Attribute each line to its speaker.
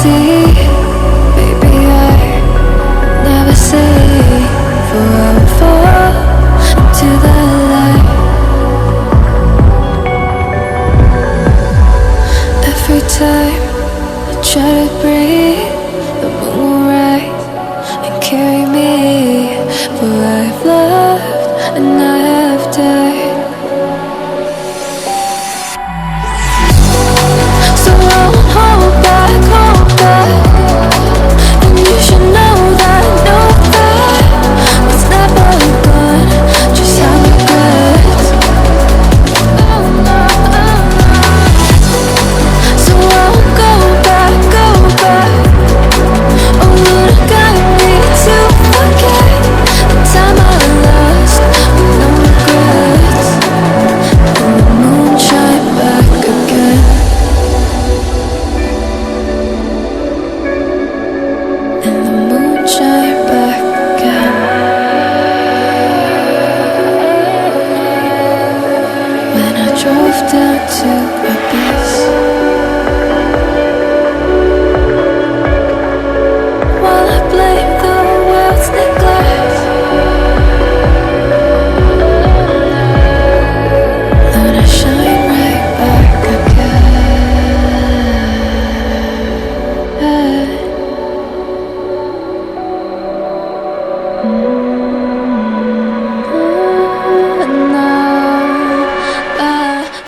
Speaker 1: see, baby, I never say, for I will fall into the light. Every time I try to breathe, the moon will rise and carry me, for I have loved and I have died. So I won't hold back, and you should know that was never gone, just have regrets. So I won't go back, oh Lord, guide me to forget the time I lost with no regrets, and the moon shine back again, and the moon shine back again. When I drove down to